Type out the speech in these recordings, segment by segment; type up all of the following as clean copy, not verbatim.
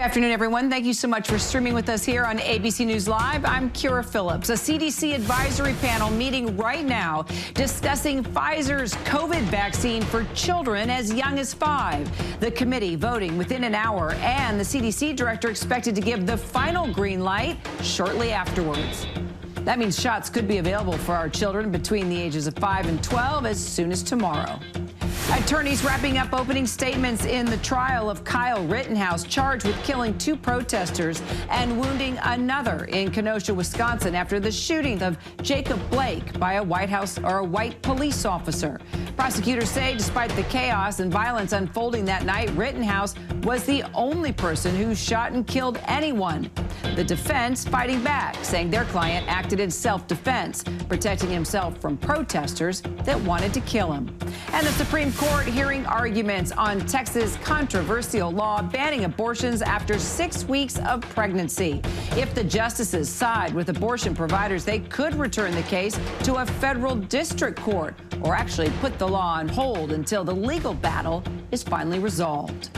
Afternoon, everyone. Thank you so much for streaming with us here on ABC News Live. I'm Kira Phillips. A CDC advisory panel meeting right now discussing Pfizer's COVID vaccine for children as young as 5. The committee voting within an hour, and the CDC director expected to give the final green light shortly afterwards. That means shots could be available for our children between the ages of 5 and 12 as soon as tomorrow. Attorneys wrapping up opening statements in the trial of Kyle Rittenhouse, charged with killing 2 protesters and wounding another in Kenosha, Wisconsin, after the shooting of Jacob Blake by a white police officer. Prosecutors say despite the chaos and violence unfolding that night, Rittenhouse was the only person who shot and killed anyone. The defense fighting back, saying their client acted in self-defense, protecting himself from protesters that wanted to kill him. And the Supreme Court hearing arguments on Texas' controversial law banning abortions after 6 weeks of pregnancy. If the justices side with abortion providers, they could return the case to a federal district court, or actually put the law on hold until the legal battle is finally resolved.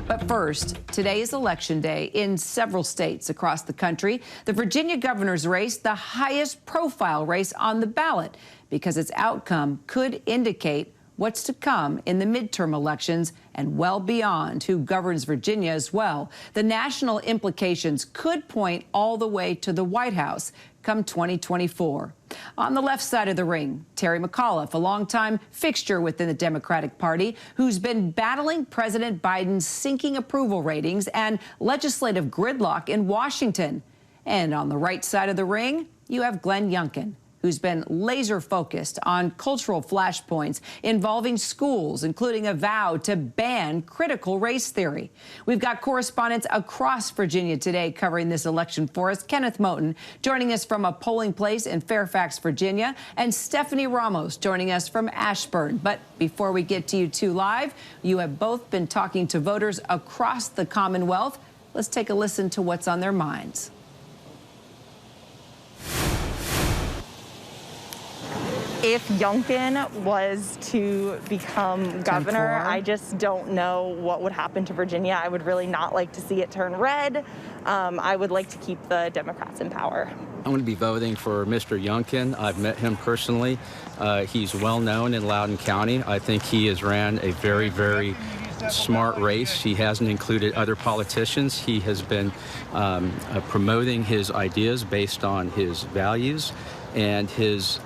But first, today is Election Day in several states across the country. The Virginia governor's race, the highest profile race on the ballot, because its outcome could indicate what's to come in the midterm elections and well beyond who governs Virginia as well. The national implications could point all the way to the White House come 2024. On the left side of the ring, Terry McAuliffe, a longtime fixture within the Democratic Party, who's been battling President Biden's sinking approval ratings and legislative gridlock in Washington. And on the right side of the ring, you have Glenn Youngkin, who's been laser focused on cultural flashpoints involving schools, including a vow to ban critical race theory. We've got correspondents across Virginia today covering this election for us. Kenneth Moton joining us from a polling place in Fairfax, Virginia, and Stephanie Ramos joining us from Ashburn. But before we get to you two live, you have both been talking to voters across the Commonwealth. Let's take a listen to what's on their minds. If Youngkin was to become governor, I just don't know what would happen to Virginia. I would really not like to see it turn red. I would like to keep the Democrats in power. I'm going to be voting for Mr. Youngkin. I've met him personally. He's well known in Loudoun County. I think he has ran a very, very smart race. He hasn't included other politicians. He has been promoting his ideas based on his values and his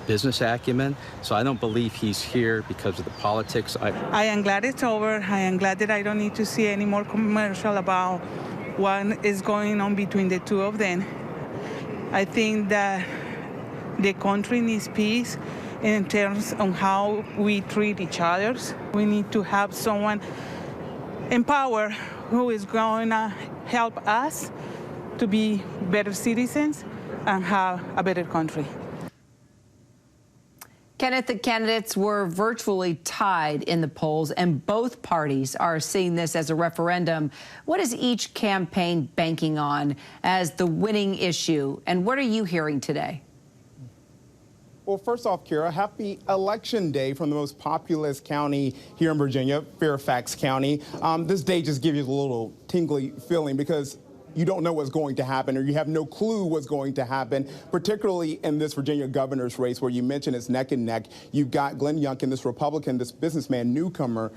business acumen. So I don't believe he's here because of the politics. I am glad it's over. I am glad that I don't need to see any more commercial about what is going on between the two of them. I think that the country needs peace in terms of how we treat each other. We need to have someone in power who is going to help us to be better citizens and have a better country. Kenneth, the candidates were virtually tied in the polls, and both parties are seeing this as a referendum. What is each campaign banking on as the winning issue, and what are you hearing today? Well, first off, Kira, happy Election Day from the most populous county here in Virginia, Fairfax County. This day just gives you a little tingly feeling because you don't know what's going to happen, or you have no clue what's going to happen, particularly in this Virginia governor's race where you mentioned it's neck and neck. You've got Glenn Youngkin, this Republican, this businessman, newcomer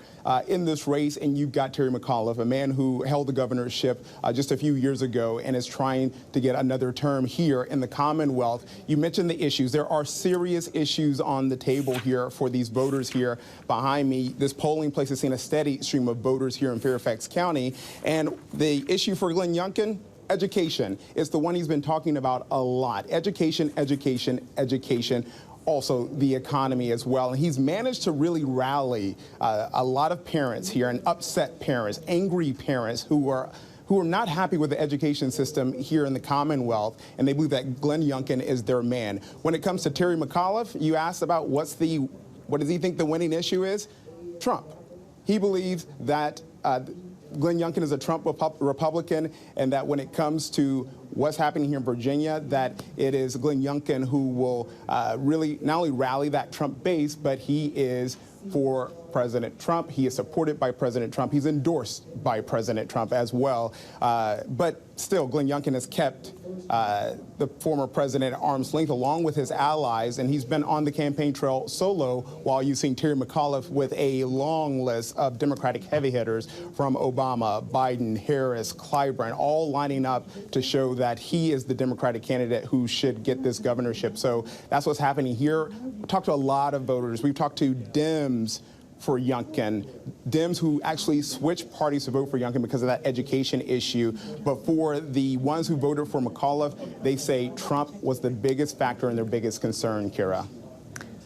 in this race, and you've got Terry McAuliffe, a man who held the governorship just a few years ago and is trying to get another term here in the Commonwealth. You mentioned the issues. There are serious issues on the table here for these voters here behind me. This polling place has seen a steady stream of voters here in Fairfax County, and the issue for Glenn Youngkin, education, is the one he's been talking about a lot. Education, education, education. Also the economy as well. And he's managed to really rally a lot of parents here, and upset parents, angry parents who are not happy with the education system here in the Commonwealth, and they believe that Glenn Youngkin is their man. When it comes to Terry McAuliffe, you asked about what does he think the winning issue is? Trump. He believes that Glenn Youngkin is a Trump Republican, and that when it comes to what's happening here in Virginia, that it is Glenn Youngkin who will really not only rally that Trump base, but he is for President Trump. He is supported by President Trump. He's endorsed by President Trump as well. But still, Glenn Youngkin has kept the former president at arm's length along with his allies, and he's been on the campaign trail solo while you've seen Terry McAuliffe with a long list of Democratic heavy hitters from Obama, Biden, Harris, Clyburn, all lining up to show that he is the Democratic candidate who should get this governorship. So that's what's happening here. We talked to a lot of voters. We've talked to Dems for Youngkin, Dems who actually switched parties to vote for Youngkin because of that education issue. But for the ones who voted for McAuliffe, they say Trump was the biggest factor and their biggest concern, Kira.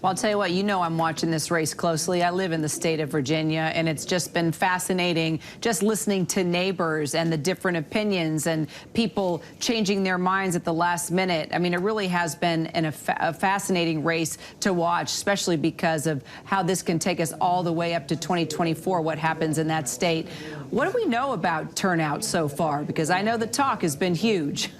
Well, I'll tell you what, you know I'm watching this race closely. I live in the state of Virginia, and it's just been fascinating just listening to neighbors and the different opinions and people changing their minds at the last minute. I mean, it really has been a fascinating race to watch, especially because of how this can take us all the way up to 2024, what happens in that state. What do we know about turnout so far? Because I know the talk has been huge.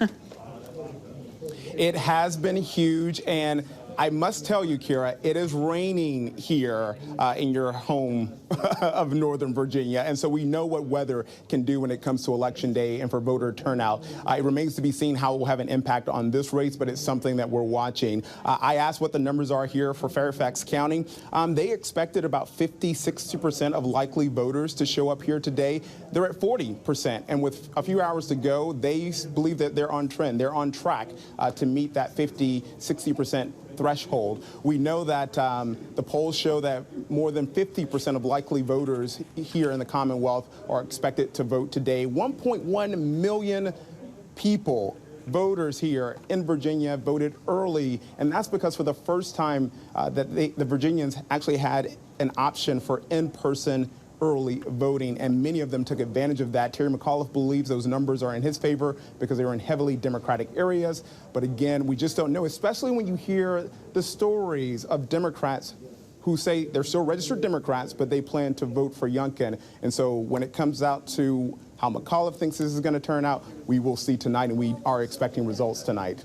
It has been huge, and I must tell you, Kira, it is raining here in your home of Northern Virginia, and so we know what weather can do when it comes to Election Day and for voter turnout. It remains to be seen how it will have an impact on this race, but it's something that we're watching. I asked what the numbers are here for Fairfax County. They expected about 50–60% of likely voters to show up here today. They're at 40%, and with a few hours to go, they believe that they're on trend. They're on track to meet that 50–60% threshold. We know that the polls show that more than 50% of likely voters here in the Commonwealth are expected to vote today. 1.1 million people, voters here in Virginia, voted early, and that's because for the first time that the Virginians actually had an option for in-person early voting, and many of them took advantage of that. Terry McAuliffe believes those numbers are in his favor because they were in heavily Democratic areas. But again, we just don't know, especially when you hear the stories of Democrats who say they're still registered Democrats, but they plan to vote for Youngkin. And so when it comes out to how McAuliffe thinks this is going to turn out, we will see tonight, and we are expecting results tonight.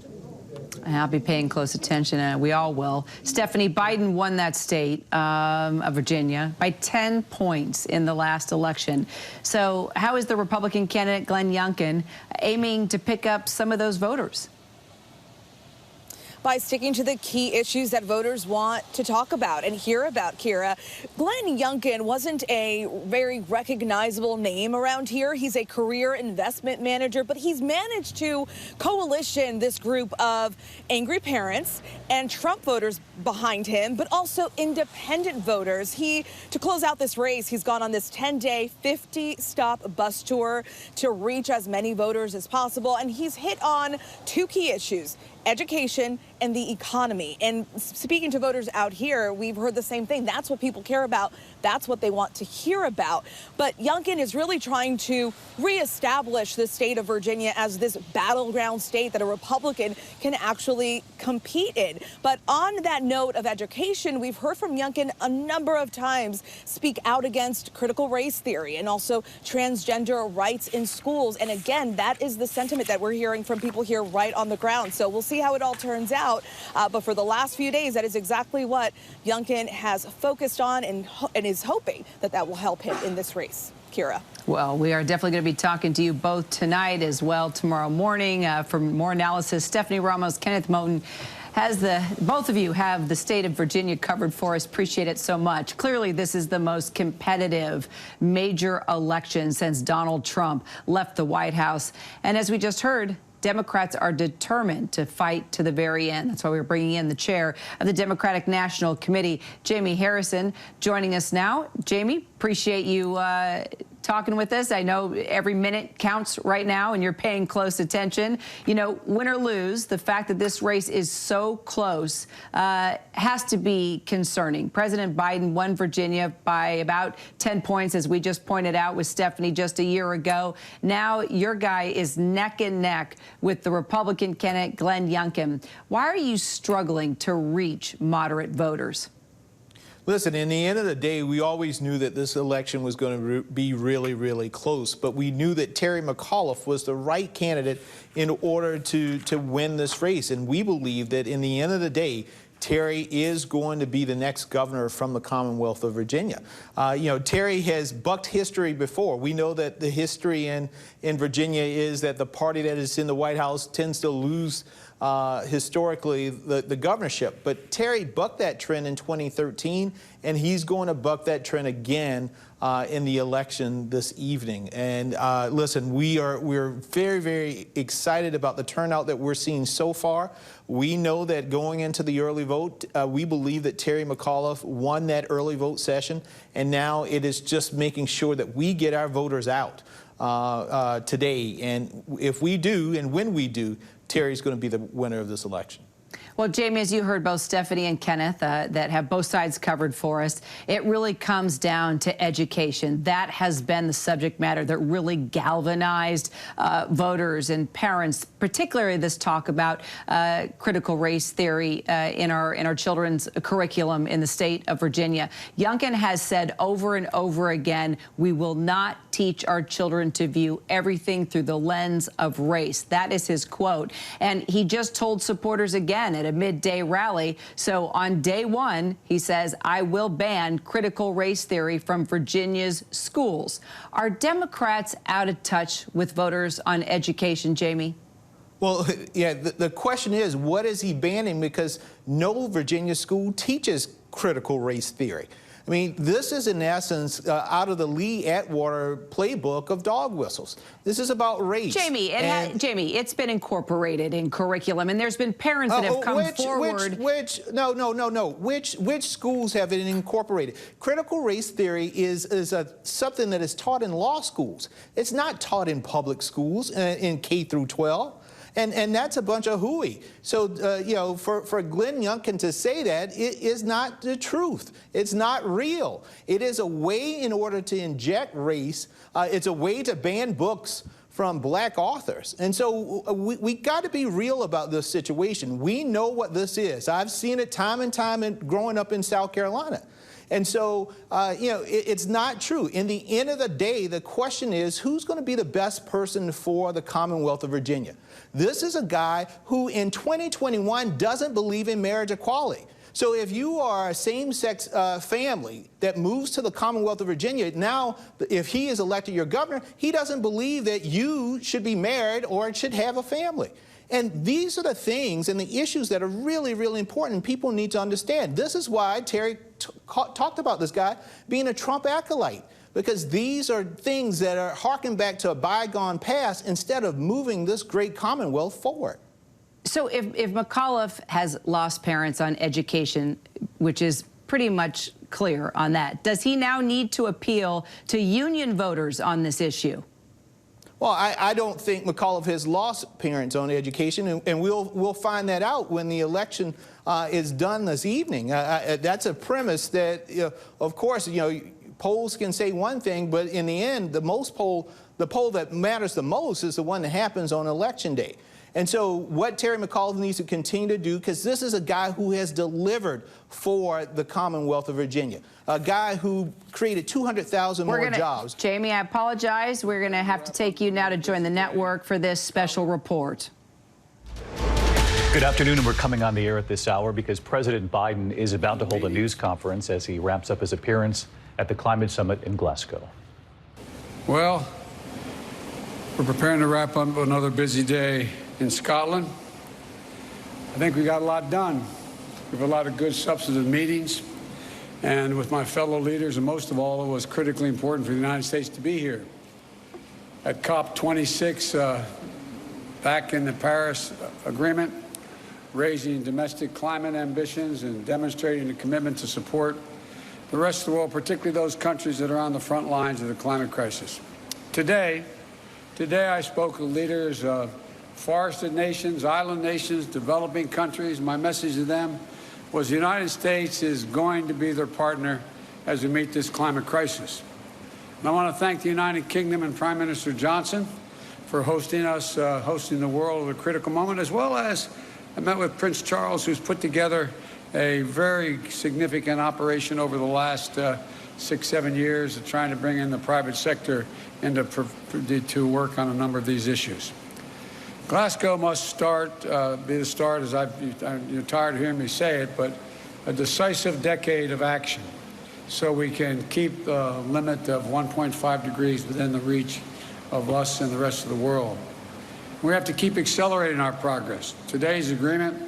I'll be paying close attention, and we all will. Stephanie, Biden won that state of Virginia by 10 points in the last election. So how is the Republican candidate Glenn Youngkin aiming to pick up some of those voters? By sticking to the key issues that voters want to talk about and hear about, Kira. Glenn Youngkin wasn't a very recognizable name around here. He's a career investment manager, but he's managed to coalition this group of angry parents and Trump voters behind him, but also independent voters. To close out this race, he's gone on this 10-day, 50-stop bus tour to reach as many voters as possible, and he's hit on two key issues: education and the economy. And speaking to voters out here, we've heard the same thing. That's what people care about. That's what they want to hear about. But Youngkin is really trying to reestablish the state of Virginia as this battleground state that a Republican can actually compete in. But on that note of education, we've heard from Youngkin a number of times speak out against critical race theory and also transgender rights in schools. And again, that is the sentiment that we're hearing from people here right on the ground. So we'll see how it all turns out. But for the last few days, that is exactly what Youngkin has focused on and is hoping that will help him in this race. Kira. Well, we are definitely going to be talking to you both tonight as well tomorrow morning for more analysis. Stephanie Ramos, Kenneth Moton. Both of you have the state of Virginia covered for us. Appreciate it so much. Clearly, this is the most competitive major election since Donald Trump left the White House. And as we just heard, Democrats are determined to fight to the very end. That's why we're bringing in the chair of the Democratic National Committee, Jamie Harrison, joining us now. Jamie, appreciate you talking with us. I know every minute counts right now, and you're paying close attention. You know, win or lose, the fact that this race is so close has to be concerning. President Biden won Virginia by about 10 points, as we just pointed out with Stephanie just a year ago. Now your guy is neck and neck with the Republican candidate Glenn Youngkin. Why are you struggling to reach moderate voters? Listen, in the end of the day, we always knew that this election was going to be really, really close, but we knew that Terry McAuliffe was the right candidate in order to win this race. And we believe that in the end of the day, Terry is going to be the next governor from the Commonwealth of Virginia. You know, Terry has bucked history before. We know that the history in Virginia is that the party that is in the White House tends to lose historically the governorship. But Terry bucked that trend in 2013, and he's going to buck that trend again in the election this evening. And listen, we're very, very excited about the turnout that we're seeing so far. We know that going into the early vote, we believe that Terry McAuliffe won that early vote session, and now it is just making sure that we get our voters out today. And if we do, and when we do, Terry's going to be the winner of this election. Well, Jamie, as you heard both Stephanie and Kenneth that have both sides covered for us, it really comes down to education. That has been the subject matter that really galvanized voters and parents, particularly this talk about critical race theory in our children's curriculum in the state of Virginia. Youngkin has said over and over again, we will not teach our children to view everything through the lens of race. That is his quote. And he just told supporters again at a midday rally. So on day one, he says, I will ban critical race theory from Virginia's schools. Are Democrats out of touch with voters on education, Jamie? Well, yeah, the question is, what is he banning? Because no Virginia school teaches critical race theory. I mean, this is in essence out of the Lee Atwater playbook of dog whistles. This is about race. Jamie, Jamie, it's been incorporated in curriculum, and there's been parents that have come forward. Which schools have it incorporated? Critical race theory is something that is taught in law schools. It's not taught in public schools in K through 12. And that's a bunch of hooey. So, you know, for Glenn Youngkin to say that, it is not the truth. It's not real. It is a way in order to inject race. It's a way to ban books from black authors. And so we got to be real about this situation. We know what this is. I've seen it time and time growing up in South Carolina. And so, you know, it's not true. In the end of the day, the question is, who's going to be the best person for the Commonwealth of Virginia? This is a guy who in 2021 doesn't believe in marriage equality. So if you are a same-sex family that moves to the Commonwealth of Virginia, now if he is elected your governor, he doesn't believe that you should be married or should have a family. And these are the things and the issues that are really, really important. People need to understand. This is why Terry talked about this guy being a Trump acolyte, because these are things that are harking back to a bygone past instead of moving this great Commonwealth forward. So if McAuliffe has lost parents on education, which is pretty much clear on that, does he now need to appeal to union voters on this issue? Well, I don't think McAuliffe has lost parents on education, and we'll find that out when the election is done this evening. That's a premise that, of course, you know, polls can say one thing, but in the end, the poll that matters the most is the one that happens on Election Day. And so what Terry McAuliffe needs to continue to do, because this is a guy who has delivered for the Commonwealth of Virginia, a guy who created 200,000 more jobs. Jamie, I apologize. We're going to have to take you now to join the network for this special report. Good afternoon, and we're coming on the air at this hour because President Biden is about to hold a news conference as he wraps up his appearance at the Climate Summit in Glasgow. Well, we're preparing to wrap up another busy day in Scotland. I think we got a lot done. We have a lot of good substantive meetings, and with my fellow leaders, and most of all, it was critically important for the United States to be here. At COP26, back in the Paris Agreement, raising domestic climate ambitions and demonstrating a commitment to support the rest of the world, particularly those countries that are on the front lines of the climate crisis. Today I spoke with leaders of forested nations, island nations, developing countries. My message to them was the United States is going to be their partner as we meet this climate crisis. And I want to thank the United Kingdom and Prime Minister Johnson for hosting us, hosting the world at a critical moment, as well as I met with Prince Charles, who's put together a very significant operation over the last 6-7 years of trying to bring in the private sector to work on a number of these issues. Glasgow must be the start, as you're tired of hearing me say it, but a decisive decade of action so we can keep the limit of 1.5 degrees within the reach of us and the rest of the world. We have to keep accelerating our progress. Today's agreement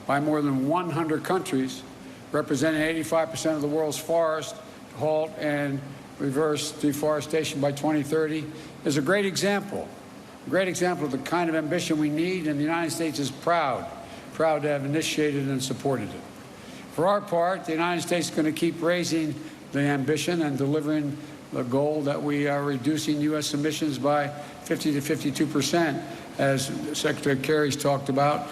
by more than 100 countries, representing 85% of the world's forest, to halt and reverse deforestation by 2030, is a great example of the kind of ambition we need, and the United States is proud to have initiated and supported it. For our part, the United States is going to keep raising the ambition and delivering the goal that we are reducing U.S. emissions by 50 to 52%, as Secretary Kerry's talked about,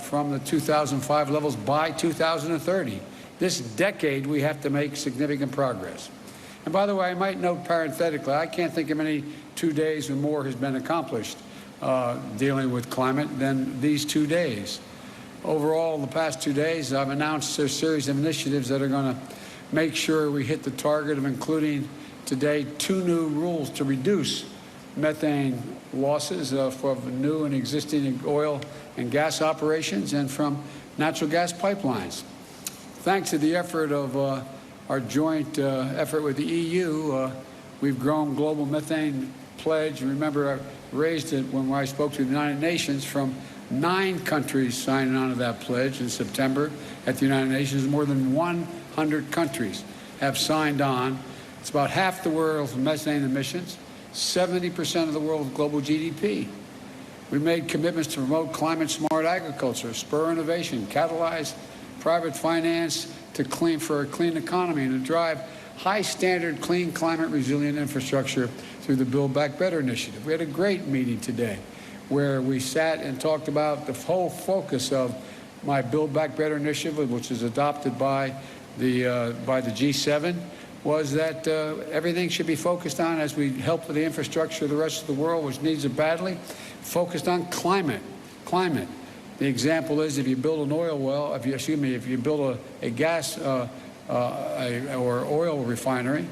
from the 2005 levels by 2030. This decade, we have to make significant progress. And by the way, I might note parenthetically, I can't think of any 2 days when more has been accomplished dealing with climate than these 2 days. Overall, in the past 2 days, I've announced a series of initiatives that are going to make sure we hit the target of including today 2 new rules to reduce methane losses from new and existing oil and gas operations and from natural gas pipelines. Thanks to the effort of our joint effort with the EU, we've grown global methane pledge. Remember, I raised it when I spoke to the United Nations from 9 countries signing on to that pledge in September at the United Nations. More than 100 countries have signed on. It's about half the world's methane emissions, 70% of the world's global GDP. We made commitments to promote climate-smart agriculture, spur innovation, catalyze private finance for a clean economy, and to drive high-standard, clean, climate-resilient infrastructure through the Build Back Better initiative. We had a great meeting today where we sat and talked about the whole focus of my Build Back Better initiative, which is adopted by the G7, was that everything should be focused on, as we help with the infrastructure of the rest of the world, which needs it badly, focused on climate. The example is if you build an oil well, if you build a gas or oil refinery,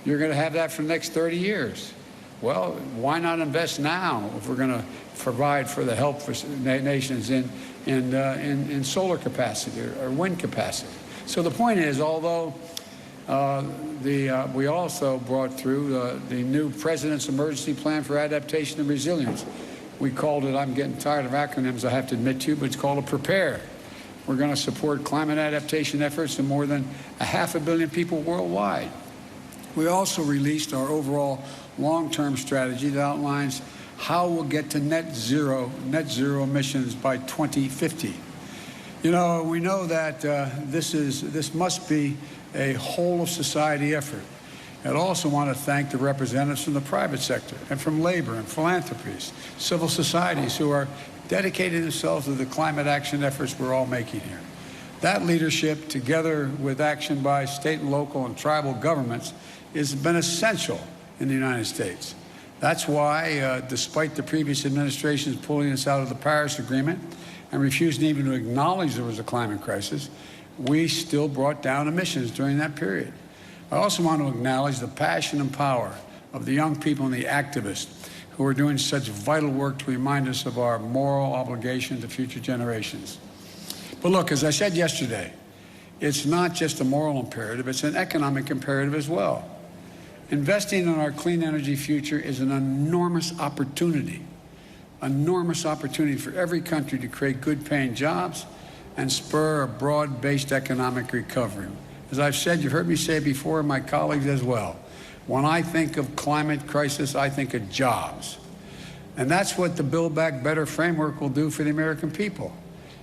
you're going to have that for the next 30 years. Well, why not invest now if we're going to provide for the help for nations in solar capacity or wind capacity? So the point is, although we also brought through the new President's Emergency Plan for Adaptation and Resilience. We called it, I'm getting tired of acronyms, I have to admit to you, but it's called a PREPARE. We're going to support climate adaptation efforts in more than 500 million people worldwide. We also released our overall long-term strategy that outlines how we'll get to net zero emissions by 2050. You know, we know that this must be a whole of society effort. I'd also want to thank the representatives from the private sector and from labor and philanthropies, civil societies who are dedicating themselves to the climate action efforts we're all making here. That leadership, together with action by state and local and tribal governments, has been essential in the United States. That's why, despite the previous administration's pulling us out of the Paris Agreement and refusing even to acknowledge there was a climate crisis, we still brought down emissions during that period. I also want to acknowledge the passion and power of the young people and the activists who are doing such vital work to remind us of our moral obligation to future generations. But look, as I said yesterday, it's not just a moral imperative, it's an economic imperative as well. Investing in our clean energy future is an enormous opportunity for every country to create good-paying jobs and spur a broad-based economic recovery. As I've said, you've heard me say before, and my colleagues as well, when I think of climate crisis, I think of jobs. And that's what the Build Back Better framework will do for the American people.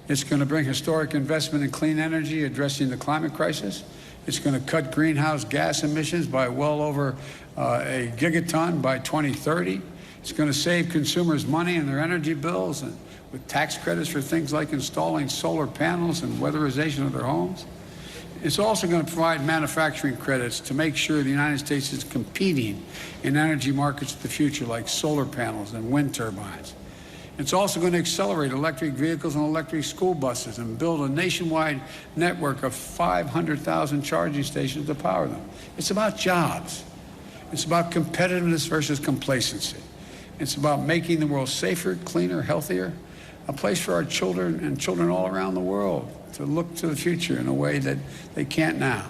It's going to bring historic investment in clean energy, addressing the climate crisis. It's going to cut greenhouse gas emissions by well over a gigaton by 2030. It's going to save consumers money in their energy bills, and with tax credits for things like installing solar panels and weatherization of their homes. It's also going to provide manufacturing credits to make sure the United States is competing in energy markets of the future like solar panels and wind turbines. It's also going to accelerate electric vehicles and electric school buses and build a nationwide network of 500,000 charging stations to power them. It's about jobs. It's about competitiveness versus complacency. It's about making the world safer, cleaner, healthier, a place for our children and children all around the world to look to the future in a way that they can't now.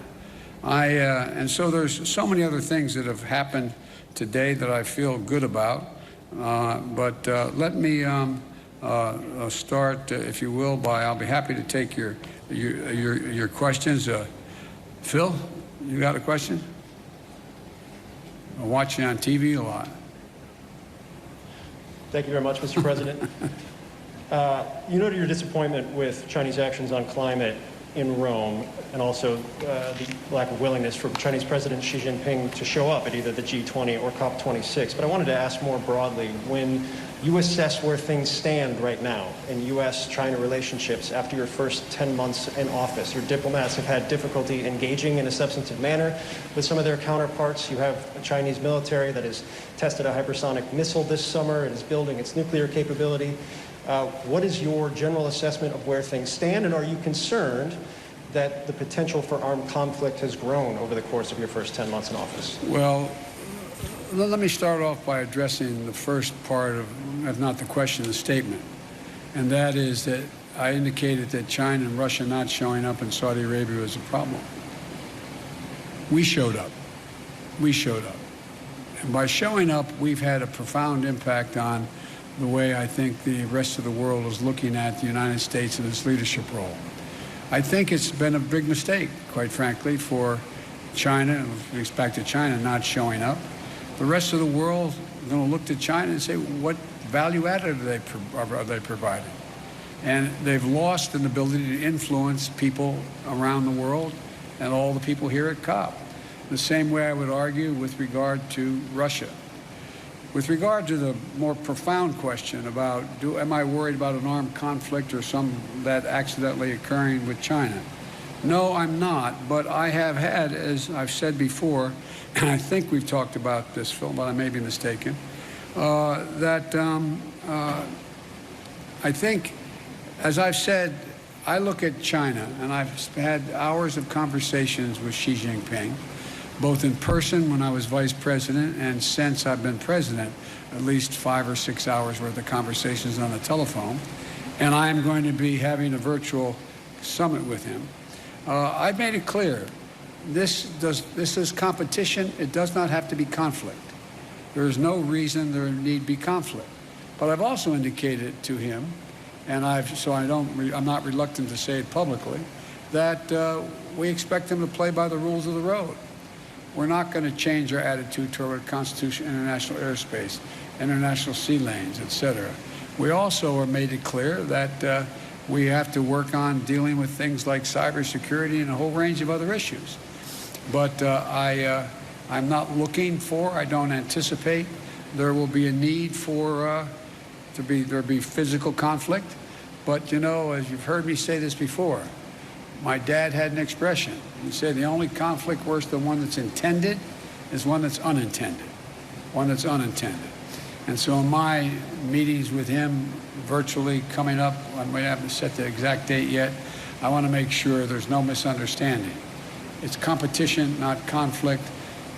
And so there's so many other things that have happened today that I feel good about. But let me start, if you will, I'll be happy to take your questions. Phil, you got a question? I'm watching on TV a lot. Thank you very much, Mr. President. You noted your disappointment with Chinese actions on climate in Rome, and also the lack of willingness for Chinese President Xi Jinping to show up at either the G20 or COP26. But I wanted to ask more broadly, when you assess where things stand right now in U.S.-China relationships after your first 10 months in office, your diplomats have had difficulty engaging in a substantive manner with some of their counterparts. You have a Chinese military that has tested a hypersonic missile this summer and is building its nuclear capability. What is your general assessment of where things stand, and are you concerned that the potential for armed conflict has grown over the course of your first 10 months in office? Well, let me start off by addressing the first part of, if not the question, the statement. And that is that I indicated that China and Russia not showing up in Saudi Arabia was a problem. We showed up. We showed up. And by showing up, we've had a profound impact on the way I think the rest of the world is looking at the United States and its leadership role. I think it's been a big mistake, quite frankly, for China, with respect to China not showing up. The rest of the world is going to look to China and say, what value added are they providing? And they've lost an ability to influence people around the world and all the people here at COP. The same way I would argue with regard to Russia. With regard to the more profound question about, am I worried about an armed conflict or some that accidentally occurring with China? No, I'm not, but I have had, as I've said before, and I think we've talked about this, Phil, but I may be mistaken, I think, as I've said, I look at China, and I've had hours of conversations with Xi Jinping, both in person when I was vice president and since I've been president, at least 5 or 6 hours worth of conversations on the telephone. And I'm going to be having a virtual summit with him. I've made it clear, this is competition. It does not have to be conflict. There is no reason there need be conflict. But I've also indicated to him, and I'm not reluctant to say it publicly, that we expect him to play by the rules of the road. We're not going to change our attitude toward Constitution, international airspace, international sea lanes, et cetera. We also are made it clear that we have to work on dealing with things like cybersecurity and a whole range of other issues. But I'm not looking for, I don't anticipate there will be a need for there be physical conflict. But, you know, as you've heard me say this before, my dad had an expression. He said the only conflict worse than one that's intended is one that's unintended. One that's unintended. And so in my meetings with him virtually coming up, we haven't set the exact date yet, I want to make sure there's no misunderstanding. It's competition, not conflict,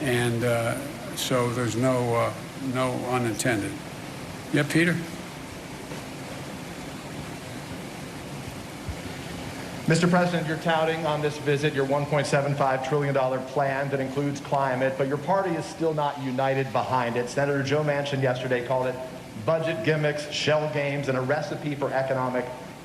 and so there's no unintended. Yeah, Peter? Mr. President, you're touting on this visit your $1.75 trillion plan that includes climate, but your party is still not united behind it. Senator Joe Manchin yesterday called it budget gimmicks, shell games, and a recipe for economic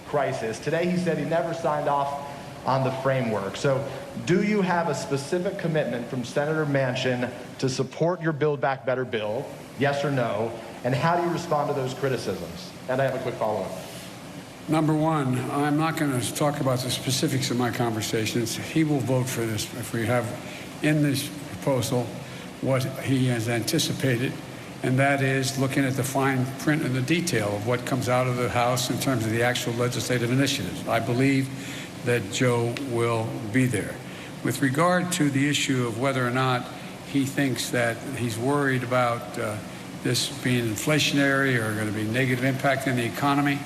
crisis. Today he said he never signed off on the framework. So do you have a specific commitment from Senator Manchin to support your Build Back Better bill, yes or no? And how do you respond to those criticisms? And I have a quick follow-up. Number one, I'm not going to talk about the specifics of my conversations. He will vote for this if we have in this proposal what he has anticipated, and that is looking at the fine print and the detail of what comes out of the House in terms of the actual legislative initiatives. I believe that Joe will be there. With regard to the issue of whether or not he thinks that he's worried about this being inflationary or going to be negative impact in the economy,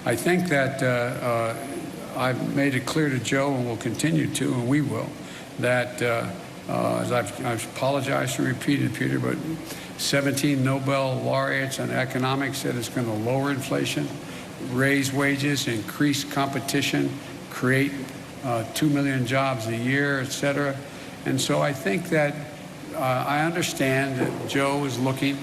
I think that I've made it clear to Joe, and will continue to, and we will, that as I've apologized and repeated, Peter, but 17 Nobel laureates in economics said it's going to lower inflation, raise wages, increase competition, create 2 million jobs a year, et cetera. And so I think that I understand that Joe is looking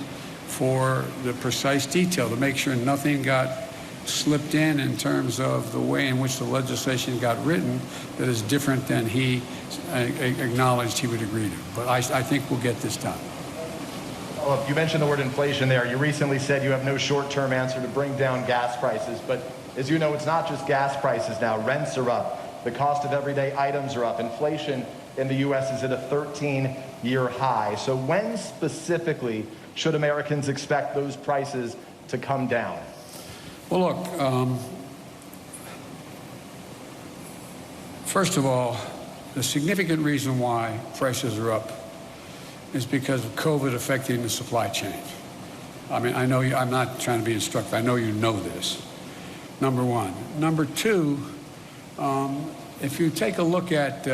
for the precise detail to make sure nothing got slipped in terms of the way in which the legislation got written that is different than he acknowledged he would agree to. But I think we'll get this done. Well, you mentioned the word inflation there. You recently said you have no short-term answer to bring down gas prices. But as you know, it's not just gas prices now. Rents are up. The cost of everyday items are up. Inflation in the U.S. is at a 13-year high. So when specifically should Americans expect those prices to come down? Well, look, first of all, the significant reason why prices are up is because of COVID affecting the supply chain. I mean, I know you, I'm not trying to be instructive. I know you know this, number one. Number two, if you take a look at,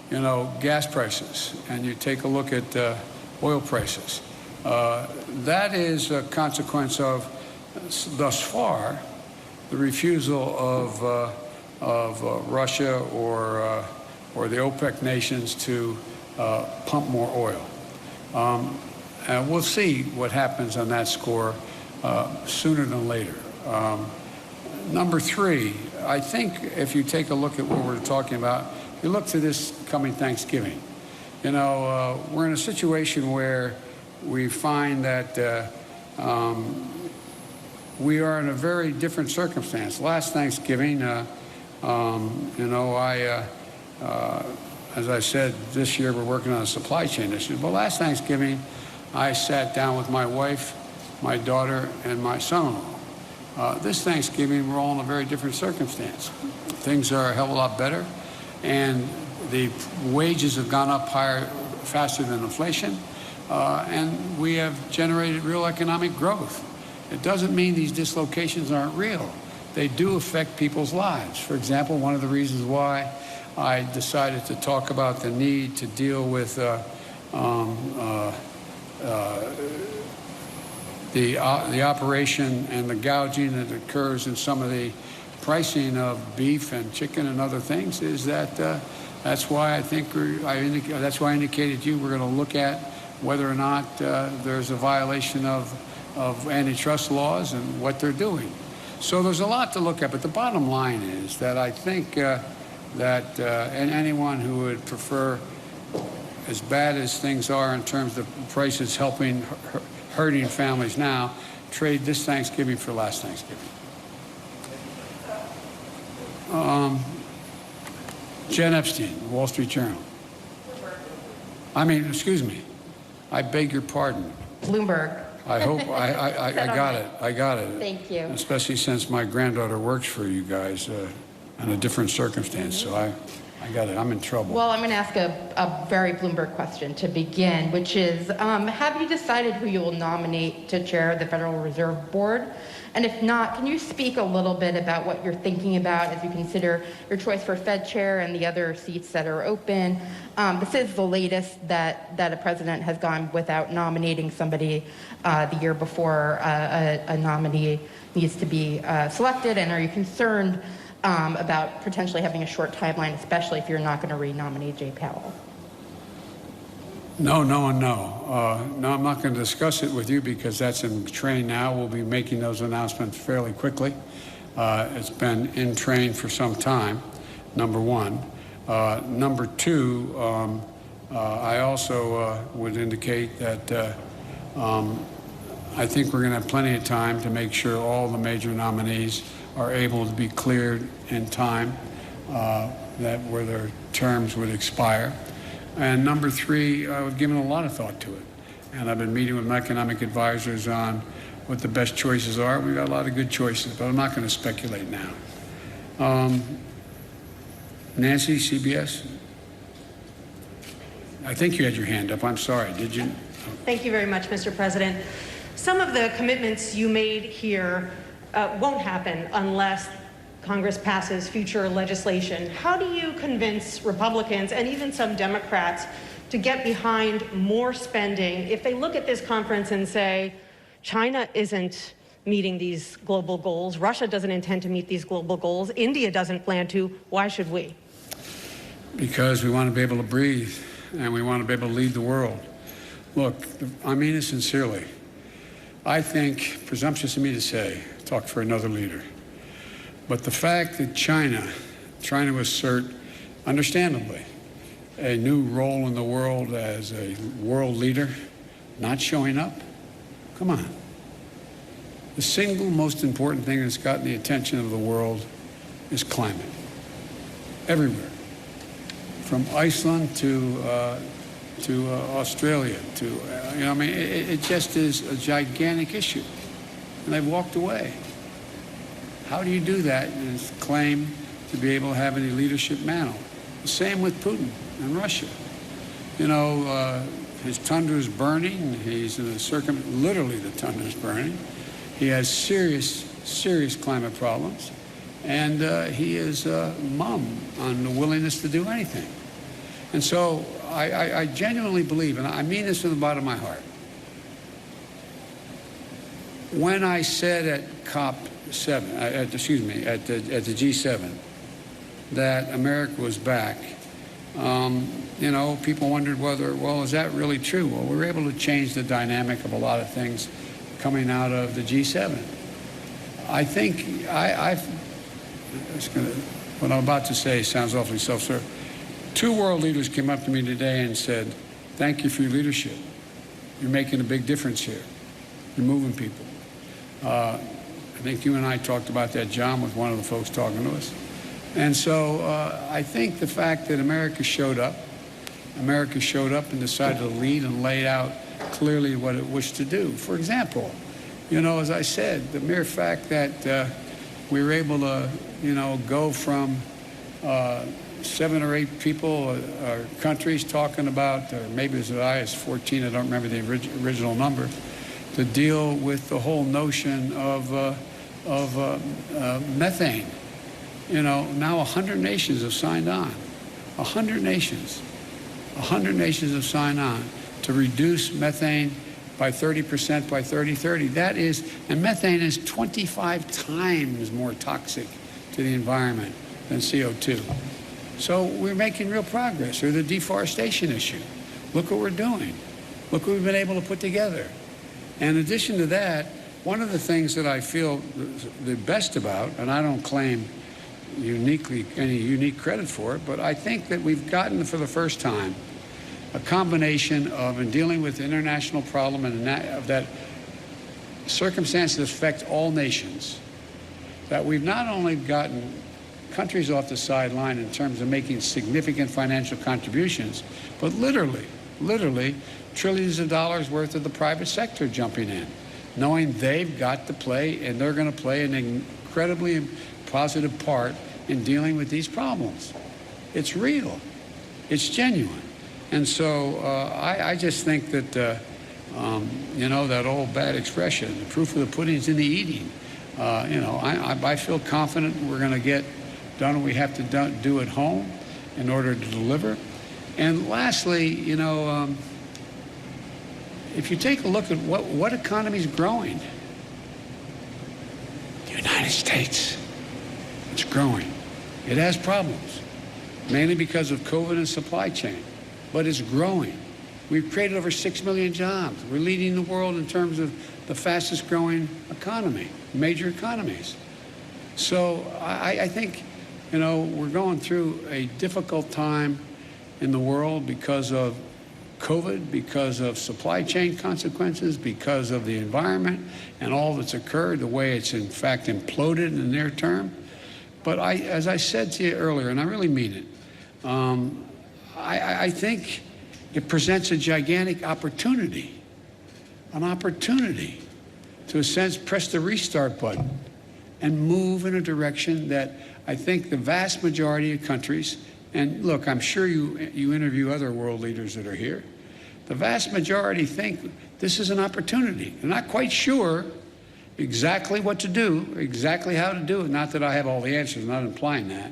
gas prices and you take a look at oil prices, that is a consequence of, thus far, the refusal of Russia or the OPEC nations to pump more oil. And we'll see what happens on that score sooner than later. Number three, I think if you take a look at what we're talking about, you look to this coming Thanksgiving. We're in a situation where we find that we are in a very different circumstance. Last Thanksgiving, as I said, this year we're working on a supply chain issue. But last Thanksgiving, I sat down with my wife, my daughter, and my son-in-law. This Thanksgiving, we're all in a very different circumstance. Things are a hell of a lot better, and the wages have gone up higher, faster than inflation, and we have generated real economic growth. It doesn't mean these dislocations aren't real. They do affect people's lives. For example, one of the reasons why I decided to talk about the need to deal with the operation and the gouging that occurs in some of the pricing of beef and chicken and other things is that that's why I think that's why I indicated to you we're going to look at whether or not there's a violation of antitrust laws and what they're doing. So there's a lot to look at, but the bottom line is that I think and anyone who would prefer, as bad as things are in terms of prices hurting families now, trade this Thanksgiving for last Thanksgiving. Jen Epstein, Wall Street Journal. Excuse me. I beg your pardon. Bloomberg. I hope I got it. I got it. Thank you. Especially since my granddaughter works for you guys in a different circumstance. So I got it. I'm in trouble. Well, I'm going to ask a very Bloomberg question to begin, which is, have you decided who you will nominate to chair the Federal Reserve Board? And if not, can you speak a little bit about what you're thinking about as you consider your choice for Fed chair and the other seats that are open? This is the latest that a president has gone without nominating somebody the year before a nominee needs to be selected. And are you concerned about potentially having a short timeline, especially if you're not going to re-nominate Jay Powell? No, and no. No, I'm not going to discuss it with you because that's in train now. We'll be making those announcements fairly quickly. It's been in train for some time, number one. Number two, I also would indicate that I think we're going to have plenty of time to make sure all the major nominees are able to be cleared in time where their terms would expire. And number three, I've given a lot of thought to it. And I've been meeting with my economic advisors on what the best choices are. We've got a lot of good choices, but I'm not going to speculate now. Nancy, CBS? I think you had your hand up. I'm sorry. Did you? Thank you very much, Mr. President. Some of the commitments you made here won't happen unless Congress passes future legislation. How do you convince Republicans and even some Democrats to get behind more spending if they look at this conference and say, China isn't meeting these global goals, Russia doesn't intend to meet these global goals, India doesn't plan to, why should we? Because we want to be able to breathe and we want to be able to lead the world. Look, I mean it sincerely. I think, presumptuous of me to say, talk for another leader, but the fact that China, trying to assert, understandably, a new role in the world as a world leader, not showing up, come on. The single most important thing that's gotten the attention of the world is climate. Everywhere. From Iceland to Australia, I mean, it just is a gigantic issue. And they've walked away. How do you do that and claim to be able to have any leadership mantle? The same with Putin and Russia. You know, his tundra is burning. He's in a literally the tundra is burning. He has serious climate problems. And he is mum on the willingness to do anything. And so I genuinely believe, and I mean this from the bottom of my heart, when I said at COP7, at the G7, that America was back, you know, people wondered whether, well, is that really true? Well, we were able to change the dynamic of a lot of things coming out of the G7. I think what I'm about to say sounds awfully self-serving. 2 world leaders came up to me today and said, thank you for your leadership. You're making a big difference here. You're moving people. I think you and I talked about that, John, with one of the folks talking to us. And so I think the fact that America showed up and decided to lead and lay out clearly what it wished to do. For example, you know, as I said, the mere fact that we were able to, you know, go from 7 or 8 people or countries talking about, or maybe as high as 14, I don't remember the original number, to deal with the whole notion of methane. You know, now 100 nations have signed on. 100 nations have signed on to reduce methane by 30% by 2030. That is, and methane is 25 times more toxic to the environment than CO2. So we're making real progress. Or the deforestation issue. Look what we're doing. Look what we've been able to put together. And in addition to that, one of the things that I feel the best about, and I don't claim any unique credit for it, but I think that we've gotten for the first time a combination of, in dealing with the international problem and that circumstances affect all nations, that we've not only gotten countries off the sideline in terms of making significant financial contributions, but literally trillions of dollars worth of the private sector jumping in, knowing they've got to play and they're going to play an incredibly positive part in dealing with these problems. It's real. It's genuine. And so I just think that, you know, that old bad expression, the proof of the pudding's in the eating. You know, I feel confident we're going to get done what we have to do at home in order to deliver. And lastly, you know, if you take a look at what economy is growing, the United States, it's growing. It has problems, mainly because of COVID and supply chain, but it's growing. We've created over 6 million jobs. We're leading the world in terms of the fastest growing economy, major economies. So I think, you know, we're going through a difficult time in the world because of COVID, because of supply chain consequences, because of the environment and all that's occurred, the way it's in fact imploded in the near term. But as I said to you earlier, and I really mean it, I think it presents a gigantic opportunity, an opportunity to, in a sense, press the restart button and move in a direction that I think the vast majority of countries, and look, I'm sure you interview other world leaders that are here, the vast majority think this is an opportunity. They're not quite sure exactly what to do, exactly how to do it. Not that I have all the answers, I'm not implying that,